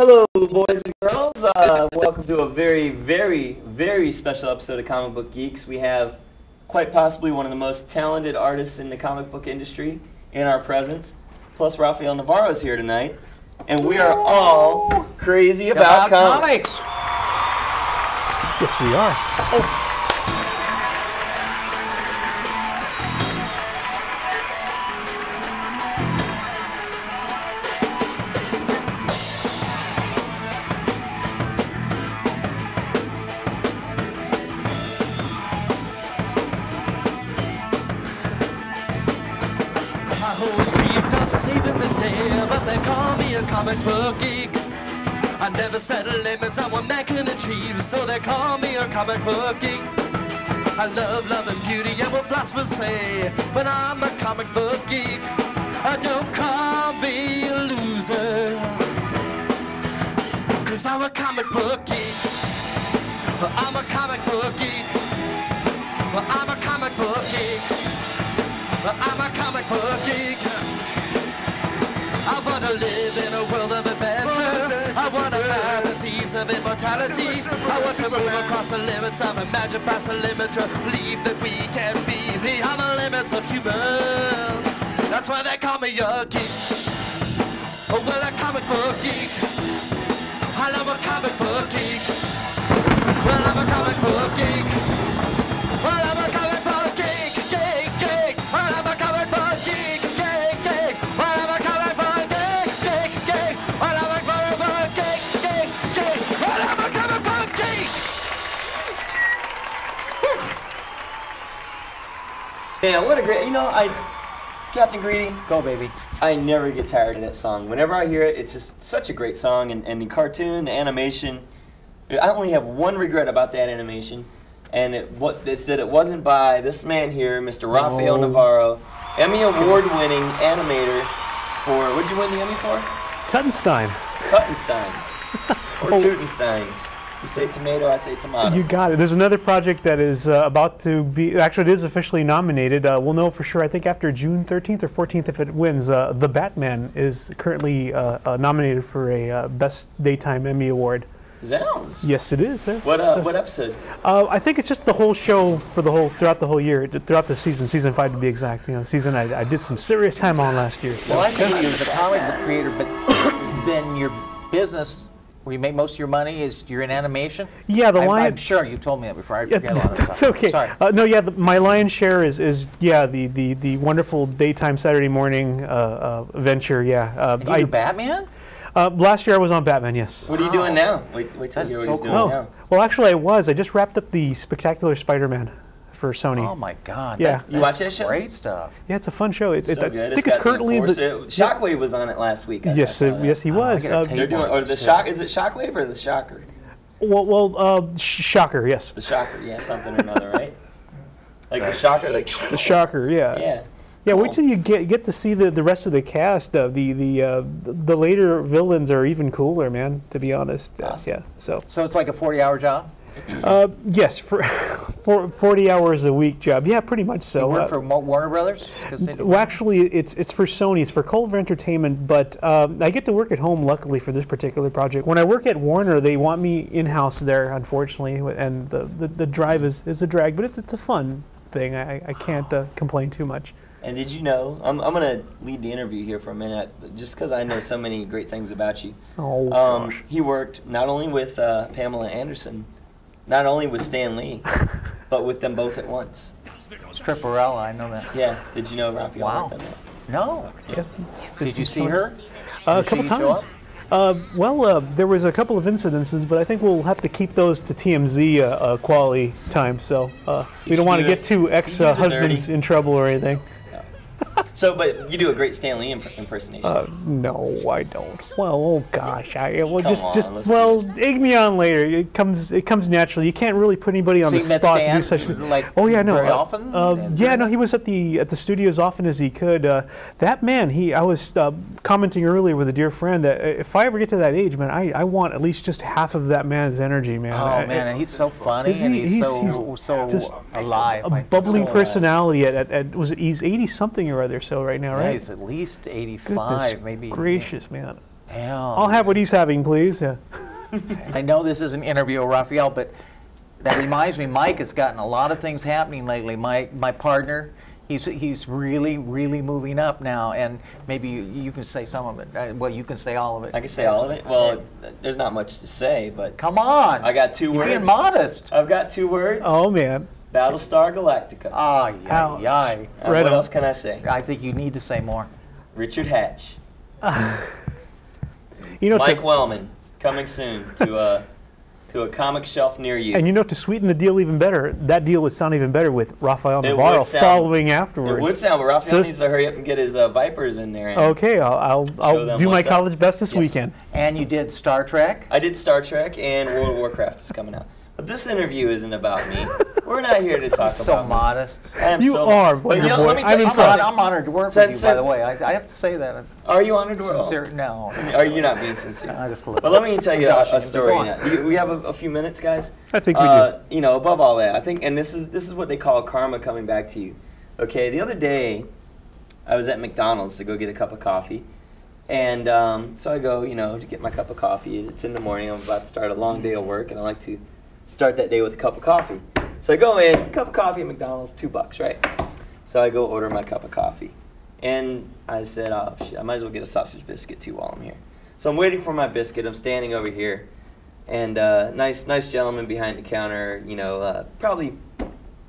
Hello, boys and girls. Welcome to a very, very, very special episode of Comic Book Geeks. We have quite possibly one of the most talented artists in the comic book industry in our presence. Plus, Rafael Navarro is here tonight. And we are all crazy about comics. Yes, we are. Comic book geek. I never set limits on what man can achieve, so they call me a comic book geek. I love and beauty and what philosophers say, but I'm a comic book geek. Don't call me a loser, 'cause I'm a comic book geek. I'm a comic book geek. I'm a comic book geek. I'm a comic book geek. I want to live in a world of adventure. I want to have the seas of immortality. I want to move across the limits of imagine, past the limits of believe that we can be beyond the limits of human. That's why they call me a geek. Oh, well, a comic book geek. I love a comic book geek. Well, I'm a comic book geek. Well, I'm a comic book geek, geek, geek. Well, I'm a comic book geek, geek, geek. Well, I'm a comic book geek, geek, geek. Well, I'm a comic book geek, geek, geek. Well, I'm a comic book geek. Man, what a great, Captain Greedy. Go, baby. I never get tired of that song. Whenever I hear it, it's just such a great song. And the cartoon, the animation, I only have one regret about that animation. And it's that it wasn't by this man here, Mr. Rafael Navarro, Emmy Award-winning animator for, what'd you win the Emmy for? Tuttenstein. Tuttenstein. Or Tutenstein. You say tomato, I say tomato. You got it. There's another project that is about to be, actually it is officially nominated. We'll know for sure, I think after June 13th or 14th if it wins. The Batman is currently nominated for a Best Daytime Emmy Award. Zounds. Yes, it is. What episode? I think it's just the whole show for throughout the whole year, throughout the season 5 to be exact. You know, season I did some serious time on last year. So. Well, I think you as a comic book creator, but then your business, where you make most of your money, is you're in animation. Yeah, I'm sure you told me that before. I forget a lot of That's stuff. okay. Sorry. No, yeah, my lion's share is the wonderful daytime Saturday morning venture. Yeah. And you do Batman? Last year I was on Batman, yes. What are you doing now? Wait till you hear what he's doing now. Well, actually I just wrapped up the Spectacular Spider-Man for Sony. Oh my God! Yeah. You watch that show? Great stuff. Yeah, it's a fun show. It's so good. I think it's currently Shockwave was on it last week. Yes, yes, he was. They're doing, or the Shock. Is it Shockwave or the Shocker? Well, Shocker, yes. The Shocker, yeah, something or another, right? Like the Shocker, like the Shocker, yeah. Yeah. Yeah, wait till you get to see the rest of the cast. The later villains are even cooler, man. To be honest, awesome. Yeah. So it's like a 40-hour job. Yes, for 40 hours a week job. Yeah, pretty much so. You work for Warner Brothers? Well, actually, it's for Sony. It's for Culver Entertainment, but I get to work at home, luckily, for this particular project. When I work at Warner, they want me in-house there, unfortunately, and the drive is a drag, but it's a fun thing. I can't complain too much. And did you know, I'm going to lead the interview here for a minute, just because I know so many great things about you. Oh, gosh. He worked not only with Pamela Anderson, not only with Stan Lee, but with them both at once. Stripperella, I know that. Yeah. Did you know Raphael worked on that? No. Yeah. Did you see her? A couple times. There was a couple of incidences, but I think we'll have to keep those to TMZ quality time. So we don't want to get two ex-husbands in trouble or anything. So, but you do a great Stan Lee impersonation. No, I don't. Well, oh gosh, egg me on later. It comes naturally. You can't really put anybody on the spot to do such things. Oh yeah, no. Very often. Yeah, no. He was at the studio as often as he could. That man, I was commenting earlier with a dear friend that if I ever get to that age, man, I want at least just half of that man's energy, man. Oh man, and he's so funny and he's so just alive. A bubbling personality. He's 80 something or other. So right now, right? Yeah, he's at least 85, maybe. Gracious, man. Hell. I'll have what he's having, please. Yeah. I know this is an interview of Raphael, but that reminds me, Mike has gotten a lot of things happening lately. My partner, he's really moving up now, and maybe you can say some of it. Well, you can say all of it. I can say all of it? Well, there's not much to say, but... Come on! I got 2 words. You're being modest. I've got 2 words. Oh, man. Battlestar Galactica. Ay, ay, ay. Right What on. else can I say? I think you need to say more. Richard Hatch. You know, Mike Wellman, coming soon to a comic shelf near you. and you know, to sweeten the deal even better, that deal would sound even better with Rafael It would Navarro sound- following afterwards. It would sound, but Raphael So needs to hurry up and get his Vipers in there. And Okay, I'll them do my what's up. college best this Yes. weekend. And you did Star Trek. I did Star Trek, and World of Warcraft is coming out. But this interview isn't about me. We're not here to talk So about me. modest. I am You so are, but Wonder Boy. let me tell I'm you impressed. something. I'm honored to work Sen- with you, by sen- the way. I have to say that. Are you honored to Sincere, no. Are you not being sincere? I just look. But let me tell you Gosh, a story. go on. Now. We have a few minutes, guys. I think we do. You know, above all that, I think, and this is what they call karma coming back to you. Okay, the other day, I was at McDonald's to go get a cup of coffee, and so I go, you know, to get my cup of coffee. It's in the morning. I'm about to start a long day of work, and I like to start that day with a cup of coffee. So I go in, cup of coffee at McDonald's, $2, right? So I go order my cup of coffee. And I said, oh, shit, I might as well get a sausage biscuit too while I'm here. So I'm waiting for my biscuit. I'm standing over here. And nice gentleman behind the counter, you know, probably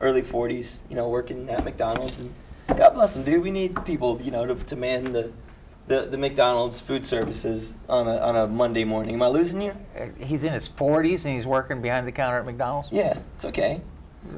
early 40s, you know, working at McDonald's. And God bless him, dude. We need people, you know, to man the McDonald's food services on a Monday morning. Am I losing you? He's in his 40s and he's working behind the counter at McDonald's. Yeah, it's okay.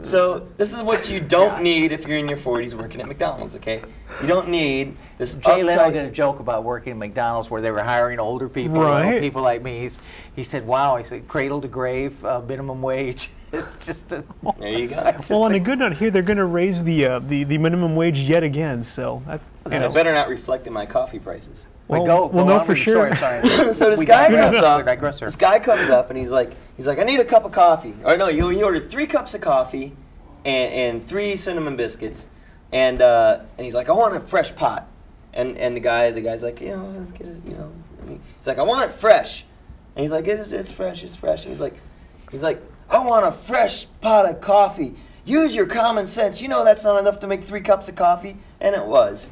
So this is what you don't need if you're in your 40s working at McDonald's, okay? You don't need this Jay Leno uptight... did a joke about working at McDonald's where they were hiring older people, Right. you know, people like me. He said, wow, he said, cradle to grave, minimum wage. It's just a... There you go. Well, on a good note here, they're going to raise the minimum wage yet again. So, And it better not reflect in my coffee prices. well, go no, on for with the story, sure. I'm sorry. So this We guy digress. comes up. We digress, sir. This guy comes up and he's like, I need a cup of coffee. Or no, he ordered 3 cups of coffee and 3 cinnamon biscuits, and he's like, I want a fresh pot. And the guy's like, you know, let's get it, you know. He's like, I want it fresh. And he's like, it's fresh, it's fresh. And he's like, I want a fresh pot of coffee. Use your common sense. You know that's not enough to make 3 cups of coffee. And it was.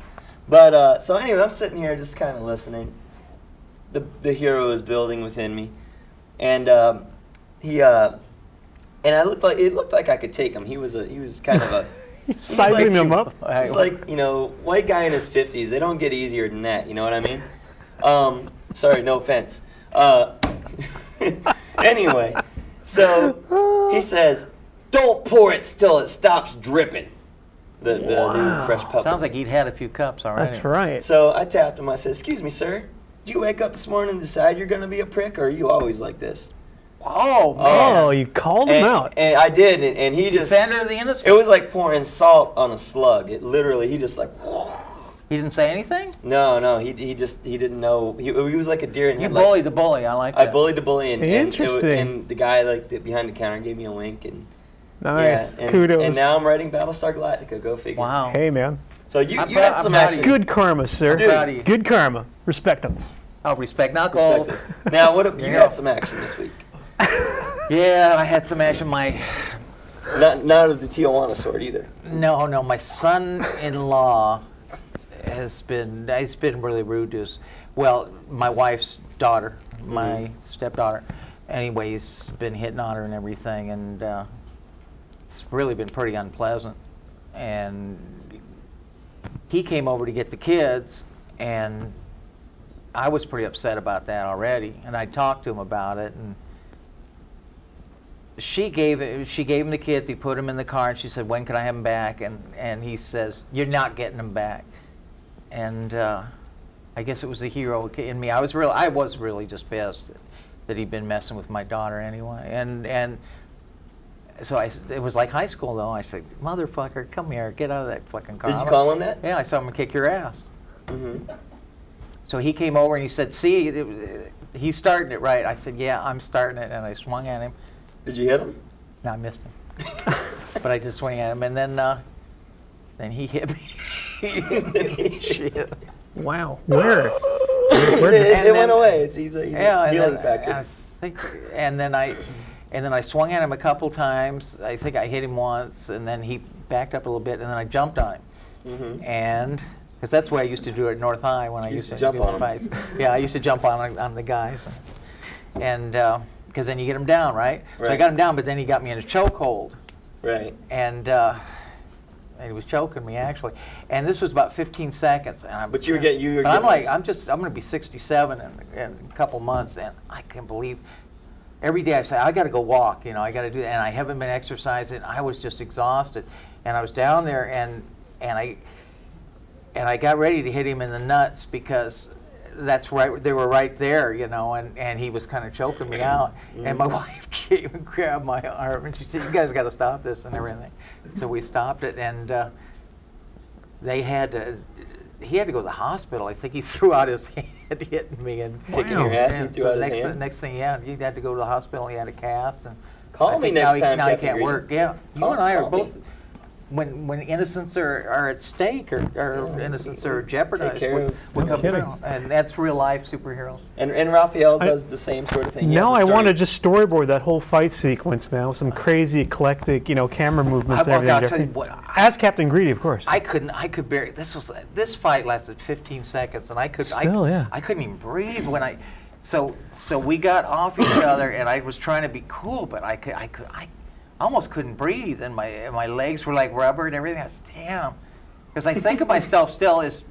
But so anyway, I'm sitting here just kind of listening. The hero is building within me, and and it looked like I could take him. He was kind of a Sizing them up. It's like, you know, white guy in his 50s. They don't get easier than that. You know what I mean? Sorry, no offense. Anyway, so he says, "Don't pour it till it stops dripping." The new fresh puppy. Sounds like he'd had a few cups already. That's right. So I tapped him. I said, "Excuse me, sir. Did you wake up this morning and decide you're going to be a prick, or are you always like this?" Oh, man. Oh, you called him out. And I did, and he just... Defender of the innocent? It was like pouring salt on a slug. It literally, he just like... He didn't say anything? No, he didn't know. He was like a deer in You headlights. bullied the bully. I like that. I bullied the bully, and Interesting. and the guy behind the counter gave me a wink, and Nice. yeah, and, Kudos. And now I'm writing Battlestar Galactica. Go figure. Wow. Hey, man. So you I'm had proud- some I'm proud of action. you. Good karma, sir. Dude. Proud of you. Good karma. Respect us. Oh, respect, not goals. Respect us. Now, you Yeah. had some action this week. Yeah, I had some action. Not of the Tijuana sort either. No, my son-in-law has been really rude to us. Well, my wife's daughter, my stepdaughter. Anyway, he's been hitting on her and everything, and it's really been pretty unpleasant. And he came over to get the kids, and I was pretty upset about that already. And I talked to him about it, and she gave him the kids. He put them in the car, and she said, "When can I have them back?" And he says, "You're not getting them back." And I guess it was the hero in me. I was really just pissed that he'd been messing with my daughter anyway. And so it was like high school though. I said, "Motherfucker, come here, get out of that fucking car." Did you call him that? Yeah, I said, "I'm gonna kick your ass." Mm-hmm. So he came over and he said, "See, he's starting it right." I said, "Yeah, I'm starting it," and I swung at him. Did you hit him? No, I missed him. But I just swung at him, and then he hit me. Shit. Wow. Where? it went away. He's a healing factor. I think, and then I swung at him a couple times. I think I hit him once, and then he backed up a little bit, and then I jumped on him. And because that's the way I used to do it at North High when I used to jump on fights. Yeah, I used to jump on the guys, and because then you get him down, right? So I got him down, but then he got me in a chokehold. Right. And he was choking me actually, and this was about 15 seconds. And but you were getting. I'm like, I'm going to be 67 in a couple months, and I can't believe. Every day I say I got to go walk, you know, I got to do that, and I haven't been exercising. I was just exhausted, and I was down there, and I got ready to hit him in the nuts because that's right. They were right there, you know, and he was kind of choking me out. And my wife came and grabbed my arm, and she said, "You guys got to stop this and everything." So we stopped it, and they had to. He had to go to the hospital. I think he threw out his hand hitting me and kicking your ass. He threw out his hand. Next thing, yeah, he had to go to the hospital. He had a cast. And call me next time. Now he can't work. Yeah, you and I are both. When innocents are at stake or innocents are jeopardized, we come through, and that's real life superheroes. And Raphael does the same sort of thing. Now I want to just storyboard that whole fight sequence, man, with some crazy eclectic, you know, camera movements and everything. I'll tell you what, as Captain Greedy, of course. I could barely. This fight lasted 15 seseconds, and I couldn't even breathe when I. So we got off each other, and I was trying to be cool, but I almost couldn't breathe, and my legs were like rubber and everything. I said, damn, because I think of myself still as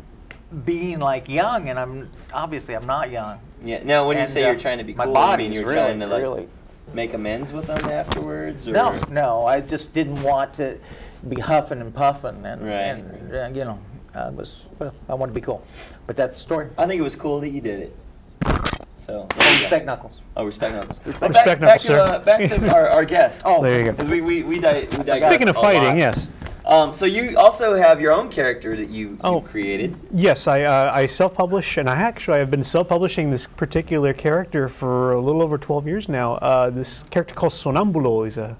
being like young, and I'm not young. Yeah. Now, when you say you're trying to be cool, my body, you mean you're trying to like make amends with them afterwards? Or? No, I just didn't want to be huffing and puffing, and you know, I wanted to be cool. But that's the story. I think it was cool that you did it. So respect Knuckles. Oh, respect Knuckles. Respect Knuckles, sir. Back to our guest. Oh, there you go. We digress. Speaking of fighting, yes. So you also have your own character that you created. Yes, I self-publish, and I have been self-publishing this particular character for a little over 12 years now. This character called Sonambulo is a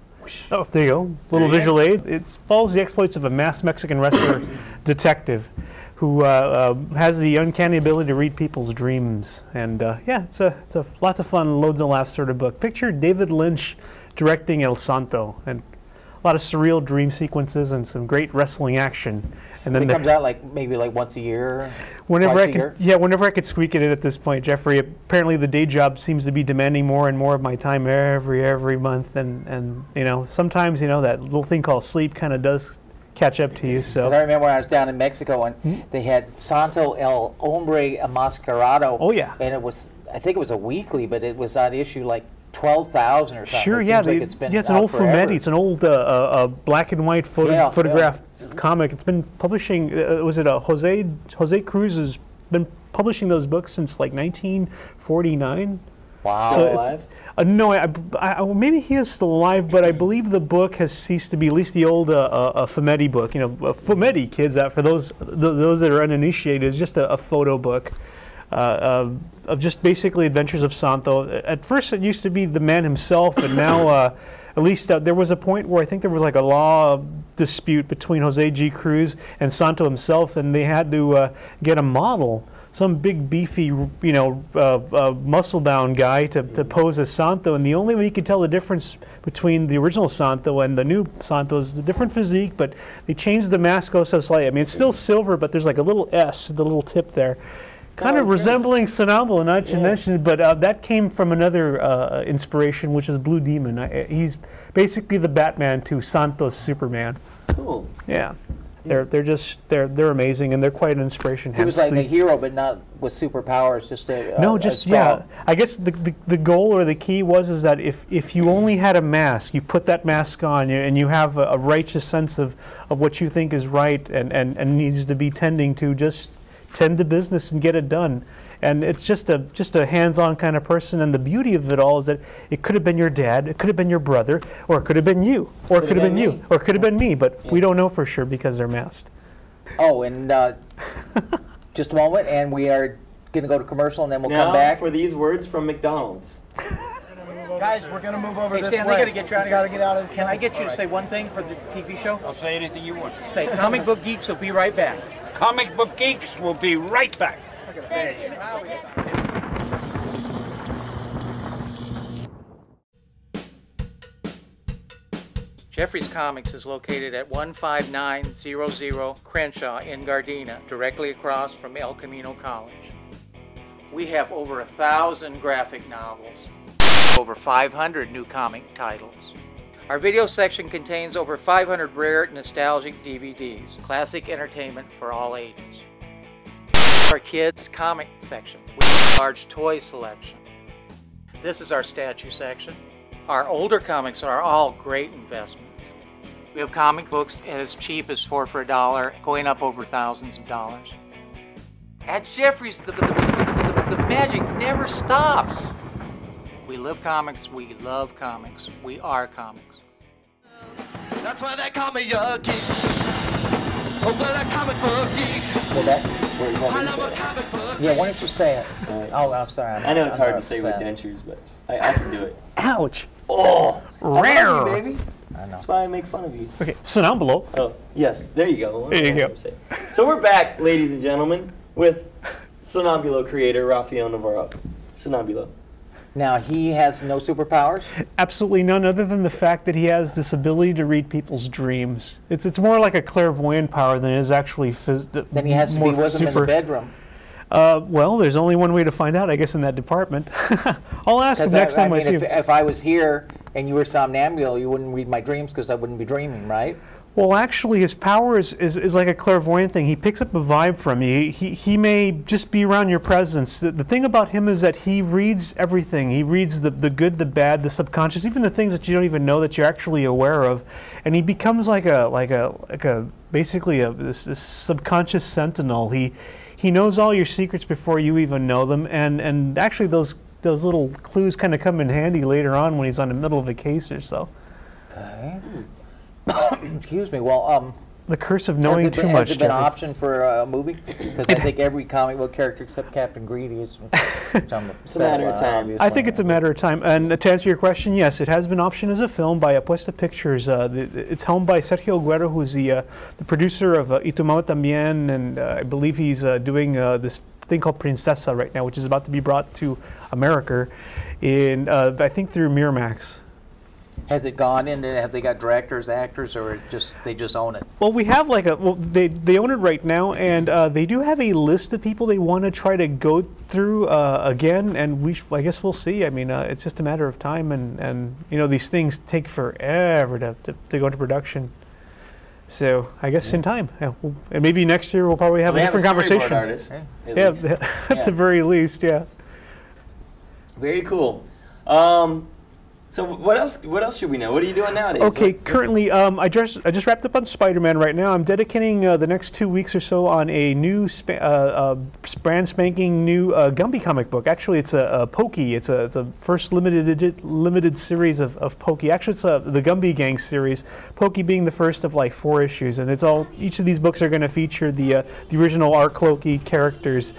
there you go, little visual aid. It follows the exploits of a masked Mexican wrestler detective who has the uncanny ability to read people's dreams. And yeah, it's a lots of fun, loads of laughs sort of book. Picture David Lynch directing El Santo, and a lot of surreal dream sequences and some great wrestling action. And then it comes out maybe once a year. Whenever I could squeak it in at this point, Geoffrey. Apparently, the day job seems to be demanding more and more of my time every month, and you know, sometimes, you know, that little thing called sleep kind of does catch up to you. So I remember when I was down in Mexico and they had Santo El Hombre Enmascarado. Oh yeah. And I think it was a weekly, but it was on issue like 12,000 or something. Sure, yeah. It's an old Fumetti. It's an old black and white photograph comic. It's been publishing. Jose Cruz has been publishing those books since like 1949. Wow. Still alive? No, maybe he is still alive, but I believe the book has ceased to be, at least the old Fumetti book. You know, Fumetti, kids, for those that are uninitiated, is just a photo book of just basically adventures of Santo. At first it used to be the man himself, and now at least there was a point where I think there was like a law dispute between Jose G. Cruz and Santo himself, and they had to get a model, some big beefy, you know, muscle-bound guy to pose as Santo, and the only way you could tell the difference between the original Santo and the new Santo is a different physique, but they changed the mask so slightly. I mean, it's still silver, but there's like a little S, the little tip there, kind of resembling Sonambulo, not to mention, but that came from another inspiration, which is Blue Demon. He's basically the Batman to Santo's Superman. Cool. Yeah. They're amazing, and they're quite an inspiration. He was like a hero, but not with superpowers. I guess the goal or the key is that if you only had a mask, you put that mask on, and you have a righteous sense of what you think is right and needs to be tending to, just tend to business and get it done. And it's just a hands-on kind of person, and the beauty of it all is that it could have been your dad, it could have been your brother, or it could have been you, or it could have been you, or it could have been me, but we don't know for sure because they're masked. Oh, and just a moment, and we are going to go to commercial, and then we'll come back. For these words from McDonald's. Guys, we're going to move over this Stan, way. they got to get you out of here. Gotta get out of Can I get you to say one thing for the TV show? I'll say anything you want. Say, Comic Book Geeks will be right back. Comic Book Geeks will be right back. Thank you. Geoffrey's Comics is located at 15900 Crenshaw in Gardena, directly across from El Camino College. We have over 1,000 graphic novels, over 500 new comic titles. Our video section contains over 500 rare nostalgic DVDs, classic entertainment for all ages. Our kids comic section with a large toy selection. This is our statue section. Our older comics are all great investments. We have comic books as cheap as 4 for $1, going up over thousands of dollars. At Geoffrey's, the magic never stops. We live comics, we love comics, we are comics. That's why they call me a geek. Oh, well, a comic book geek. Well, I love a comic book. Yeah, why don't you say it? Oh, I'm sorry. I know it's hard to say with dentures, but I can do it. Ouch. Oh, Rare. I love you, baby. I know. That's why I make fun of you. Okay, Sonambulo. Oh, yes, there you go. There you go. So we're back, ladies and gentlemen, with Sonambulo creator Rafael Navarro. Sonambulo. Now, he has no superpowers? Absolutely none, other than the fact that he has this ability to read people's dreams. It's more like a clairvoyant power than it is actually Then he has to be with him in the bedroom. Well, there's only one way to find out, I guess, in that department. I'll ask him next time I see him. If I was here and you were somnambule, you wouldn't read my dreams because I wouldn't be dreaming, right? Well, actually, his power is like a clairvoyant thing. He picks up a vibe from you. He may just be around your presence. The thing about him is that he reads everything. He reads the good, the bad, the subconscious, even the things that you don't even know that you're actually aware of. And he becomes basically this subconscious sentinel. He knows all your secrets before you even know them. And actually, those little clues kind of come in handy later on when he's on the middle of a case or so. Okay. Excuse me. Well, the curse of knowing too much. Has it been an option for a movie? Because I think every comic book character except Captain Greedy is. It's a matter of time. I think it's a matter of time. And to answer your question, yes, it has been optioned as a film by Apuesta Pictures. It's helmed by Sergio Guerra, who's the producer of Y Tu Mamá También, and I believe he's doing this thing called Princesa right now, which is about to be brought to America, I think through Miramax. Has it gone in? Have they got directors, actors, or they just own it? Well, we have they own it right now, and they do have a list of people they want to try to go through again, and I guess we'll see. I mean, it's just a matter of time, and these things take forever to go into production. So I guess in time, and maybe next year we'll probably have a different conversation. Artist, at the very least, yeah. Very cool. So what else should we know? What are you doing nowadays? Okay, currently I just wrapped up on Spider-Man right now. I'm dedicating the next 2 weeks or so on a new brand spanking new Gumby comic book. Actually, it's a Pokey. It's a first limited series of Pokey. Actually, it's the Gumby Gang series. Pokey being the first of like 4 issues, and each of these books are going to feature the original Art Clokey characters.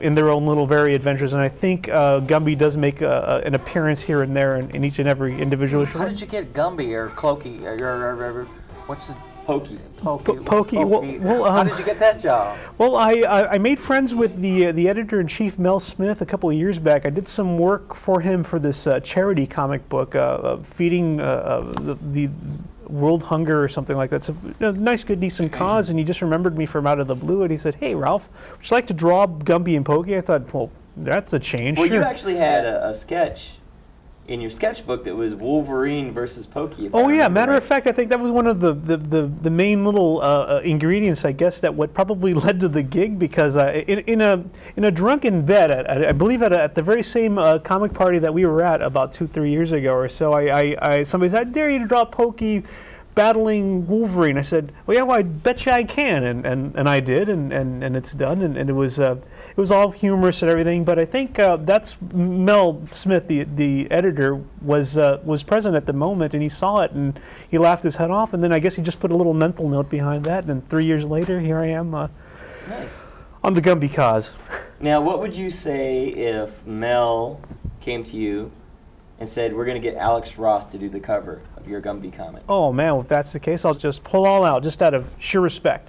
In their own little varied adventures, and I think Gumby does make an appearance here and there in each and every individual issue. How did you get Gumby or Clokey or what's the Pokey? Pokey. Well, how did you get that job? Well, I made friends with the editor-in-chief Mel Smith a couple of years back. I did some work for him for this charity comic book, feeding the World Hunger or something like that. It's a nice, good, decent cause, and he just remembered me from out of the blue, and he said, "Hey, Ralph, would you like to draw Gumby and Pokey?" I thought, well, that's a change. Well, sure. You actually had a sketch in your sketchbook that was Wolverine versus Pokey. Oh yeah, matter of fact, I think that was one of the main little ingredients, I guess, that what probably led to the gig, because in a drunken bed, I believe at the very same comic party that we were at about 2-3 years ago or so, somebody said, "I dare you to draw Pokey battling Wolverine." I said, "Well, yeah, I bet you I can," and I did, and it's done, and it was all humorous and everything. But I think that's Mel Smith, the editor, was present at the moment, and he saw it, and he laughed his head off, and then I guess he just put a little mental note behind that, and 3 years later, here I am. Nice. On the Gumby cause. Now, what would you say if Mel came to you and said, "We're going to get Alex Ross to do the cover of your Gumby comic"? Oh man, if that's the case, I'll just pull all out, just out of sheer respect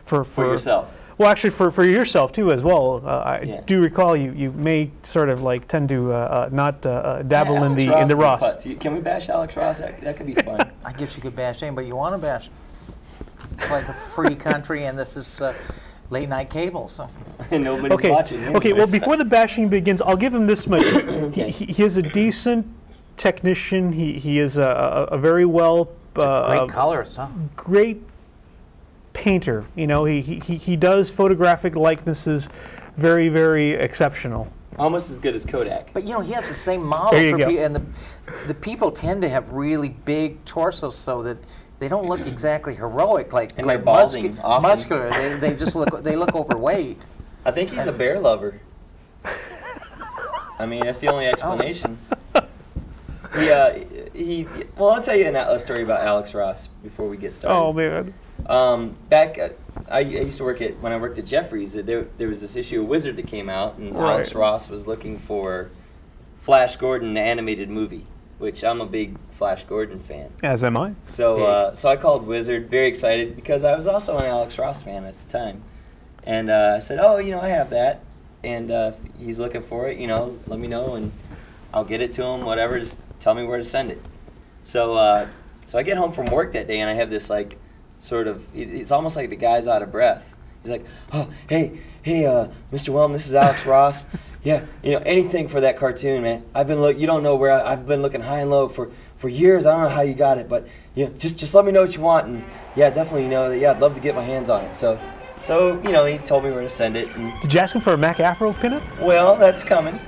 for yourself. Well, actually, for yourself too, as well. I Yeah. do recall you may sort of like tend to not dabble Yeah, in the Alex Ross. putts. Can we bash Alex Ross? That could be fun. I guess you could bash anybody you want to bash. It's like a free country, and this is late night cable, so. And nobody's watching. Okay. Well, anyways. before the bashing begins, I'll give him this much. Okay. He is a decent technician. He is a very well Great colorist, huh? great painter. You know, he does photographic likenesses very, very exceptional. Almost as good as Kodak. But you know, he has the same model There you go. and the people tend to have really big torsos, so that they don't look exactly heroic, like And they're balding often. muscular. They just look overweight. I think he's a bear lover. I mean, that's the only explanation. Well, I'll tell you a story about Alex Ross before we get started. Oh man. Back, I used to work when I worked at Jeffrey's. There was this issue of Wizard that came out, and Right. Alex Ross was looking for Flash Gordon, the animated movie, which I'm a big Flash Gordon fan. As am I. So I called Wizard, very excited, because I was also an Alex Ross fan at the time. And I said, oh, I have that. And he's looking for it, let me know, and I'll get it to him, whatever, just tell me where to send it. So I get home from work that day, and I have this, like, sort of, it's almost like the guy's out of breath. He's like, oh, hey, Mr. Wellman, this is Alex Ross. Yeah, anything for that cartoon, man. You don't know where I've been looking high and low for years. I don't know how you got it, but just let me know what you want, and yeah, definitely, I'd love to get my hands on it. So he told me where to send it. And, Did you ask him for a Mac Afro pinup? well, that's coming.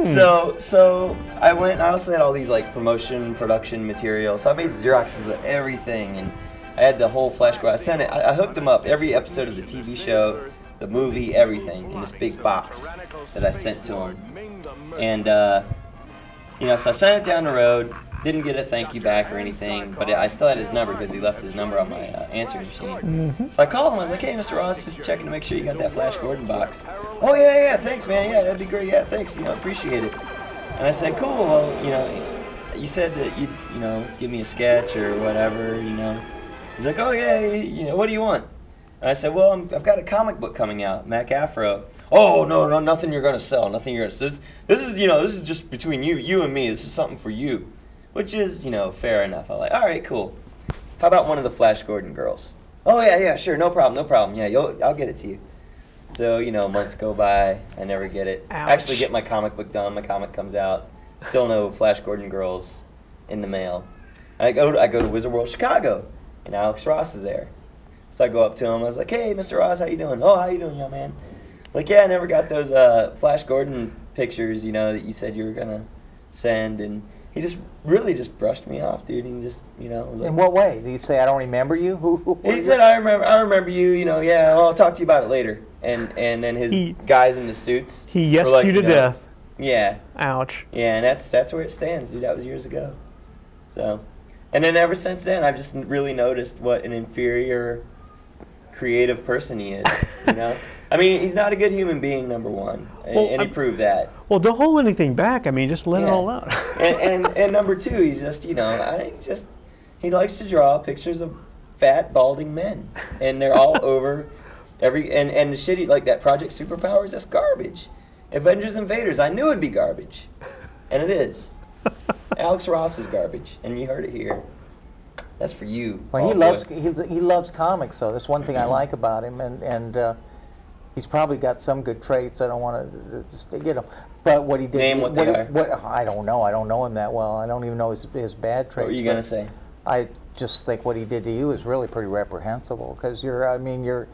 So I went. I also had all these like production material. So I made Xeroxes of everything, and I had the whole Flash Gordon. I sent it. I hooked him up every episode of the TV show, the movie, everything in this big box that I sent to him. And so I sent it down the road. Didn't get a thank you back or anything, but I still had his number because he left his number on my answering machine. So I called him. I was like, hey, Mr. Ross, just checking to make sure you got that Flash Gordon box. Oh, yeah, thanks, man. Yeah, that'd be great. Yeah, thanks. Appreciate it. And I said, cool. Well, you said that you'd, give me a sketch or whatever, He's like, oh, yeah, what do you want? And I said, well, I've got a comic book coming out, Mac Afro. Oh, no, nothing you're going to sell. Nothing you're going to. This is just between you and me. This is something for you. Which is, fair enough. I'm like, all right, cool. How about one of the Flash Gordon girls? Oh, yeah, sure, no problem. Yeah, I'll get it to you. So, months go by. I never get it. Ouch. I actually get my comic book done. My comic comes out. Still no Flash Gordon girls in the mail. I go to Wizard World Chicago, and Alex Ross is there. So I go up to him. I was like, hey, Mr. Ross, how you doing? Oh, how you doing, young man? Like, yeah, I never got those Flash Gordon pictures, that you said you were going to send, and he just really brushed me off, dude. He just, was like, In what way? Did he say, I don't remember you? Who he said, I remember you, yeah, well, I'll talk to you about it later. And then his guys in the suits. He yesed were like, you to death. Yeah. Ouch. Yeah, and that's where it stands, dude. That was years ago. So, and then ever since then, I've just really noticed what an inferior creative person he is, I mean, he's not a good human being, number one, and he proved that. Well, don't hold anything back. I mean, just let it all out. and number two, he's just, he likes to draw pictures of fat, balding men, and they're all over and the shitty, like that Project Superpowers, that's garbage. Avengers Invaders, I knew it'd be garbage, and it is. Alex Ross is garbage, and you heard it here. That's for you. Well, he loves comics, so that's one thing I like about him, and he's probably got some good traits. I don't want to just but what he did. Name what they are. I don't know. I don't know him that well. I don't even know his bad traits. What were you gonna say? I just think what he did to you is really pretty reprehensible, because you're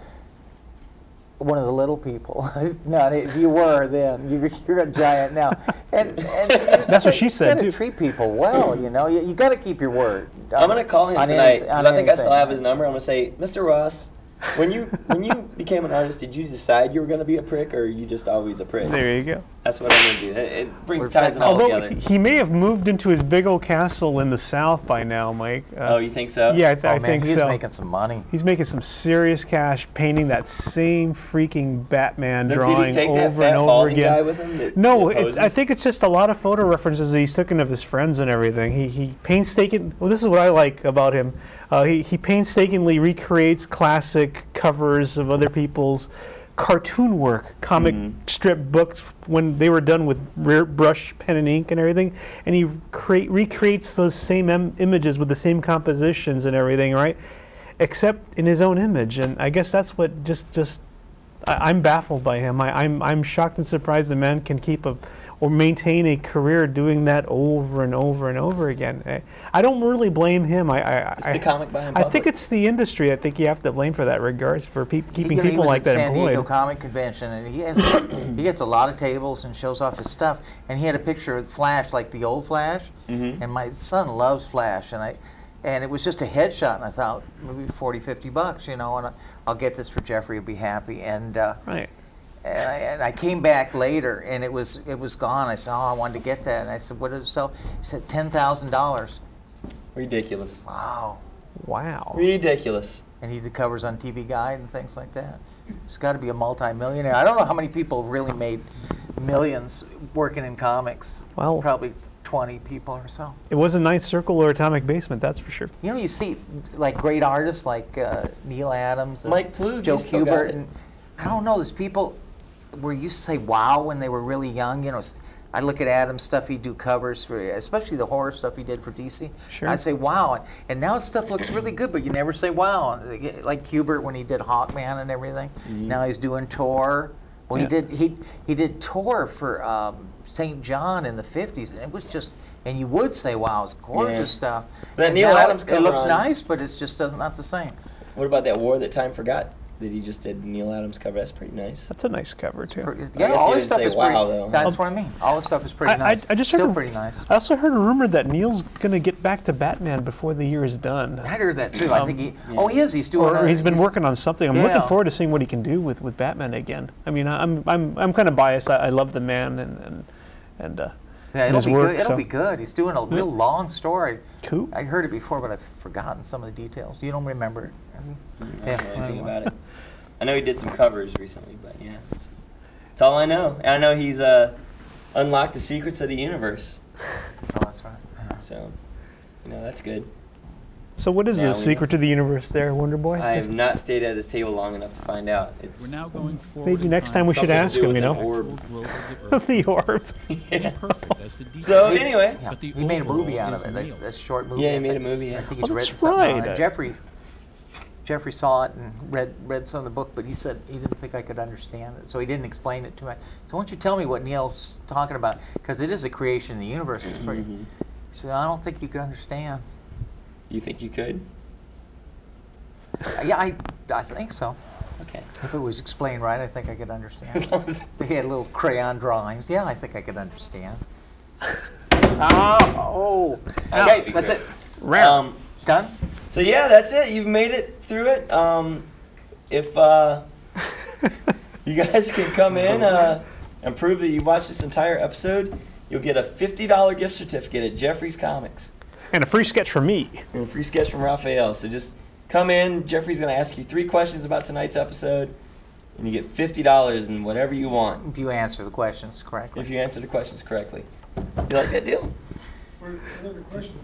one of the little people. No, you were then. You're a giant now. And that's what she said too. You got to treat people well. You got to keep your word. I'm gonna call him tonight because I think I still have his number. I'm gonna say, Mr. Ross, when you became an artist, did you decide you were gonna be a prick, or are you just always a prick? There you go. That's what I'm gonna do. It ties it all together. He may have moved into his big old castle in the South by now, Mike. Oh, you think so? Yeah, I think so. He's making some money. He's making some serious cash painting that same freaking Batman drawing did he take over that and over balding again. guy with him that I think it's just a lot of photo references that he's taken of his friends and everything. He painstakingly. Well, this is what I like about him. He painstakingly recreates classic covers of other people's cartoon work, comic strip books when they were done with brush, pen, and ink and everything, and he recreates those same images with the same compositions and everything, right? Except in his own image, and I guess that's what I'm baffled by him. I'm shocked and surprised the man can keep or maintain a career doing that over and over and over again. I don't really blame him. It's the comic buying I public. think it's the industry. I think you have to blame for that regards for keeping people like that employed. He was at San Diego Comic Convention, and he gets a lot of tables and shows off his stuff. And he had a picture of Flash, like the old Flash. And my son loves Flash, and it was just a headshot, and I thought maybe $40-50, you know, and I'll get this for Geoffrey. He'll be happy. And right. And I came back later, and it was gone. I said, "Oh, I wanted to get that." And I said, "What did it sell?" He said, $10,000. Ridiculous. Wow. Wow. Ridiculous. And he did covers on TV Guide and things like that. He's got to be a multi-millionaire. I don't know how many people really made millions working in comics. Well, probably 20 people or so. It was a Ninth Circle or Atomic Basement, that's for sure. You know, you see like great artists like Neil Adams, and Mike Ploog, Joe Kubert, and I don't know, there's people where you used to say wow when they were really young. You know, I look at Adam's stuff, he'd do covers for, especially the horror stuff he did for DC. Sure. I'd say wow, and now his stuff looks really good, but you never say wow. Like Kubert when he did Hawkman and everything. Now he's doing Tor. Well, he did Tor for St. John in the 50s, and it was just, and you would say wow, it's gorgeous stuff. That And Neil now Adams it cover looks on- nice, but it's just not the same. What about that War That Time Forgot that he just did? Neil Adams cover. That's pretty nice. That's a nice cover, too. Yeah, guess all he his didn't stuff say is wow, pretty. though. That's what I mean. All his stuff is pretty nice. I just Still heard pretty nice. I also heard a rumor that Neil's going to get back to Batman before the year is done. I heard that too. I think he. Oh, he is. He's doing. Or he's been working on something. I'm Yeah. looking forward to seeing what he can do with Batman again. I mean, I'm kind of biased. I love the man and Yeah, it'll his be work, good. It'll so- be good. He's doing a real long story. Cool. I heard it before, but I've forgotten some of the details. You don't remember it? I don't know anything about it. I know he did some covers recently, but yeah, that's all I know. And I know he's unlocked the secrets of the universe. Oh, that's right. Yeah. So, that's good. So what is Now the we secret to the universe there, Wonder Boy? I have not stayed at his table long enough to find out. It's We're now going forward. Maybe in next time we should something to ask do him, with you an know? orb. growth of the earth. The orb. Yeah. Perfect as the deep. So anyway, Yeah. But the He made a movie overall out of is it. Neil. That's a short movie. Yeah, I he made think. a movie, yeah. I think Oh, he's that's written something on right. it. Jeffrey saw it and read some of the book, but he said he didn't think I could understand it, so he didn't explain it to me. So why don't you tell me what Neil's talking about? Because it is a creation of the universe. It's pretty. So I don't think you could understand. You think you could? Yeah, I think so. Okay. If it was explained right, I think I could As understand. long as So he had little crayon drawings. Yeah, I think I could understand. Oh, okay, that's it. Done? So yeah, that's it. You've made it through it. If you guys can come in and prove that you watched this entire episode, you'll get a $50 gift certificate at Geoffrey's Comics And a free sketch from me. and a free sketch from Raphael. So just come in. Geoffrey's going to ask you 3 questions about tonight's episode, and you get $50 in whatever you want If you answer the questions correctly. if you answer the questions correctly. You like that deal? Another question.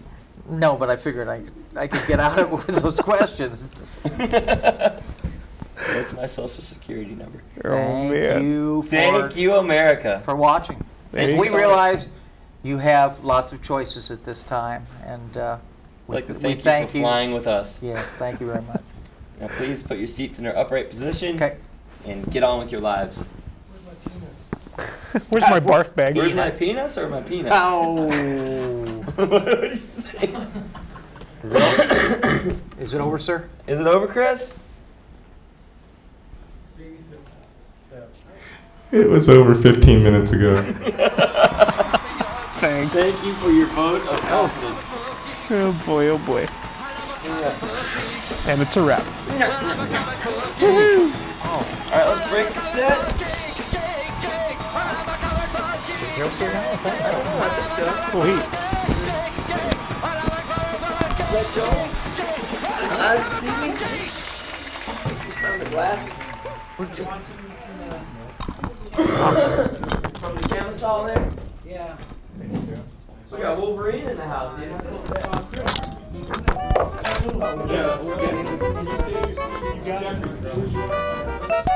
No, but I figured I could get out of it with those questions. That's my social security number. Thank you Thank you, America. for watching. There you We go. realize you have lots of choices at this time, and I'd like to we thank you for flying with us. Yes, thank you very much. Now please put your seats in their upright position Okay. and get on with your lives. Where's my barf bag? Where's my penis or my peanut? Oh. What did you say? Is it over? Is it over, sir? Is it over, Chris? It was over 15 minutes ago. Thanks. Thank you for your vote of confidence. Oh boy, oh boy. And it's a wrap. All right, let's break the set. Sweet. Let go. Found the glasses. From the camisole there? Yeah. We got Wolverine in the house, dude. Yeah, we're good. Can you stay in your seat? You got it.